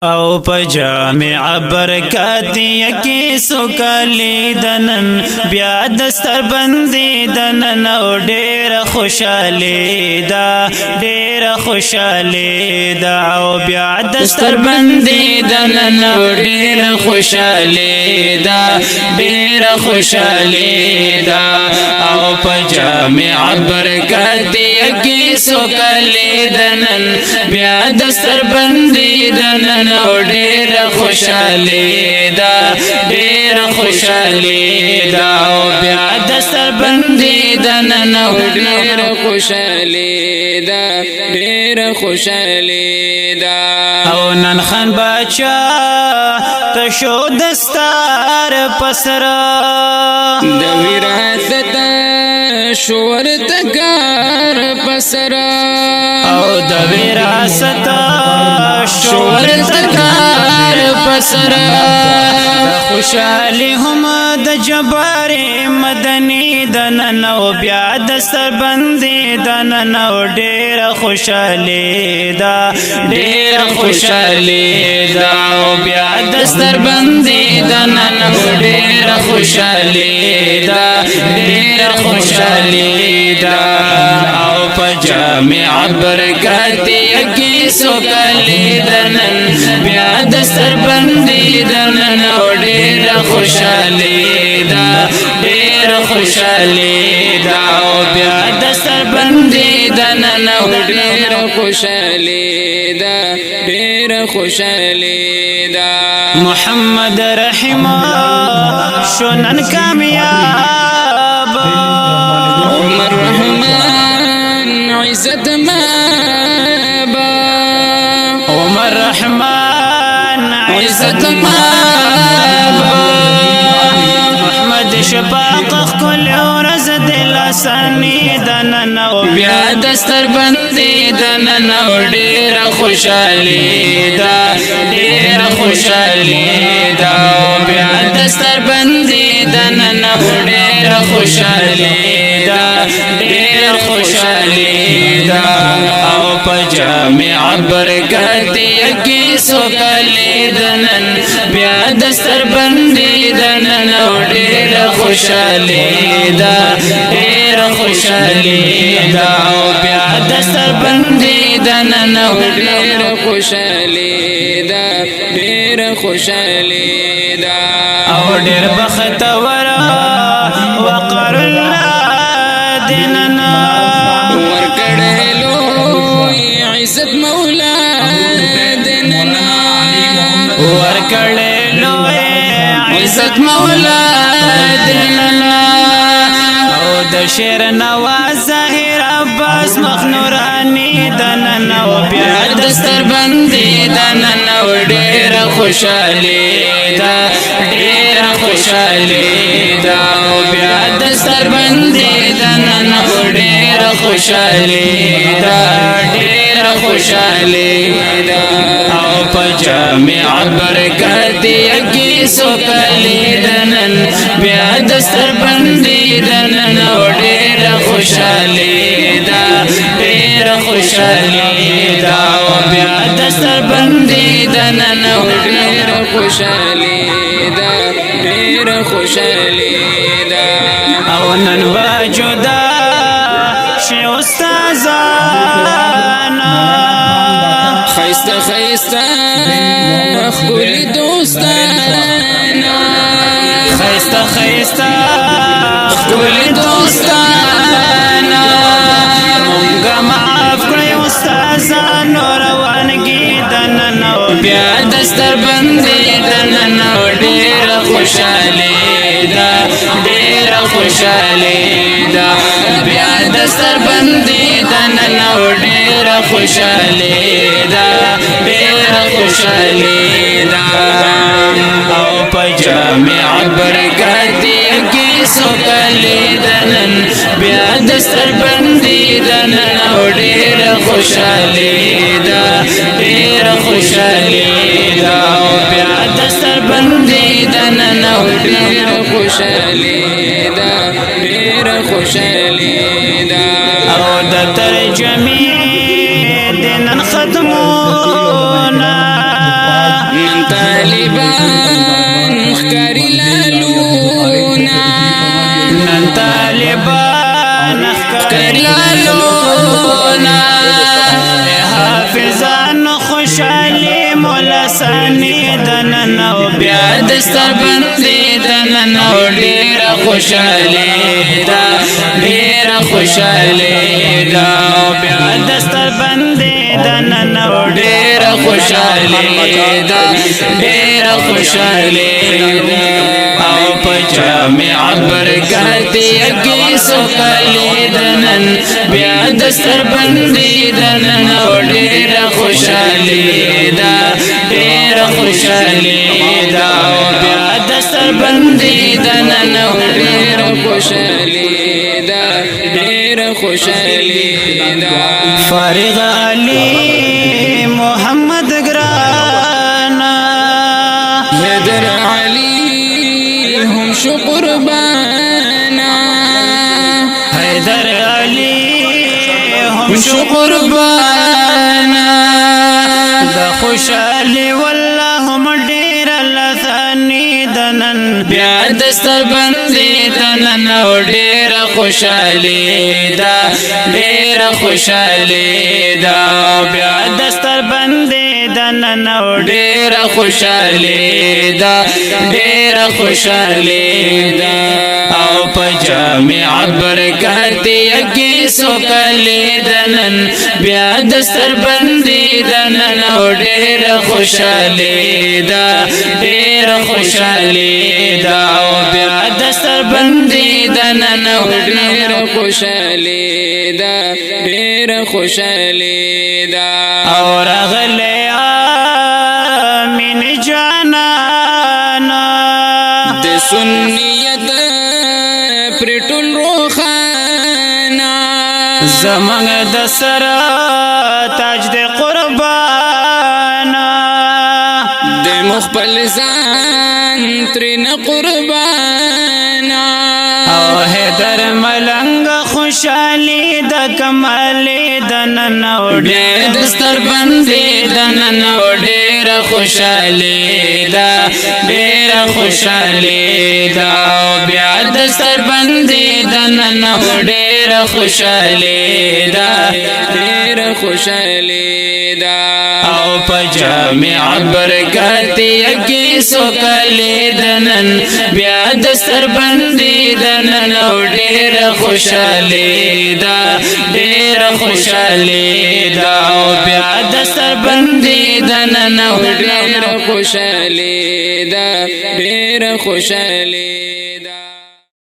او پجامع برکات یکی سوکالی دنن بیا دستر بندی دنن او ډیر خوشالی دا ډیر خوشالی دا او بیا دستر بندی دنن او ډیر خوشالی دا ډیر خوشالی دا او پجامع برکات یکی سوکالی دنن بیا دستر بندی دنن او ډیر خوشالی دا ډیر خوشالی دا او بیا دستر بندی دنن او ډیر خوشالی دا ډیر خوشالی دا او نن خان بچا تشو دستار پسرا د وراثت شور تکار پسرا او د وراثت شور تکار پسرا خوشالی هم د جبار مدنی دنن او بیا دستر بندی دنن او ډیر خوشالی دا ډیر خوشالی دا او بیا دستر بندی دنن او ډیر خوشالی دا ډیر خوشالی دا او پجامع برکات یکی سوکالی دنن بیا دستر بندی دنن او ډیر خوشالی دا ډیر خوشالی دا او بیا دستر بندی دنن او ډیر خوشالی دا ډیر خوشالی دا محمد رحمه شنن کامیاب عمر رحمان عزت مابا عمر رحمان عزت مابا محمد شفاق کل ورځ دل اسانی دنن او بیا دستر بندی دنن او ډیر خوشالی دا ډیر خوشالی دا او بیا دستر بندی دنن او ډیر خوشالی دا ډیر خوشالی دا او پجامع برکات یکی سوکالی دنن بیا دستر بندی دنن او ډیر خوشالی دا ډیر خوشالی دا او بیا دستر بندی دنن او ډیر خوشالی دا ډیر خوشالی دا او ډیر بختور وقر الله دیننا ورکړلو عزت مولا دیننا ورکړلو عزت مولا دیننا او د شیر نواز ظاهر عباس مخنورانی دنن او بیا دستر بندی دنن او ډیر خوشالی دا ډیر خوشالی دا او بیا دستر بندی دنن او ډیر خوشالی دا ډیر خوشالی دا او پجامع برکات یکی سوکالی دنن بیا دستر بندی دنن او ډیر خوشالی دا ډیر خوشالی دا او بیا دستر بندی دنن او ډیر خوشالی دا ډیر خوشالی دا او نن وجودا شي استادانا خیسته خیسته خپل دوستانا خیسته خیسته خپل دوستانا مونږه معاف کړی استادانو روانګي دنن او بیا دستر بندي دنن او ډیر خوشالی دا ډیر خوشالی دا بیا دستر بندي دنن او ډیر خوشالی دا ډیر خوشالی دا او پجامع برکات یکی سوکالی دنن بیا دستر بندی دنن او ډیر خوشالی دا ډیر خوشالی دا او بیا دستر بندی دنن او ډیر خوشالی دا ډیر خوشالی دا او د ترجمه دنن ختمونا لسانی دنن او بیا دستر بندی دنن او ډیر خوشالی دا ډیر خوشالی دا او بیا دستر بندی دنن او ډیر خوشالی دا ډیر خوشالی دا او پجامع برکات یکی سوکلی دنن بیا دستر بندی دنن او ډیر خوشالی دا ډیر خوشالی دا او بیا دستر بندی دنن او ډیر خوشالی دا ډیر خوشالی دا فارغ علی محمد گرانا حیدر علی هم شو قربانا حیدر علی هم شو قربانا دا خوشالی والله مدیر لثانی دنن بیا دستر بندی دنن او ډیر خوشالی دا ډیر خوشالی دا بیا دستر بندی دنن او ډیر خوشالی دا ډیر خوشالی دا او پجامع برکات یکی سوکلی دنن بیا دستر بندی دنن او ډیر خوشالی دا ډیر خوشالی دا او بیا دستر بندی دنن او ډیر خوشالی دا ډیر خوشالی دا او رغلی آمین جانانا د سنیت پرټول روخانا زمانگ دسر تاج د قربانا د مخبل ځان ترن قربانا او حیدر ملنگ خوشالی دا کمالی دنن او ډیر دستر بندی دنن او ډیر خوشالی دا ډیر خوشالی دا او بیا دستر بندی دنن او ډیر خوشالی دا ډیر خوشالی دا او پجامع برکات یکی سوکلی دنن بیا دستر بندی دنن او ډیر خوشالی دا ډیر خوشالی دا او بیا دستر بندی دنن او ډیر خوشالی دا ډیر خوشالی دا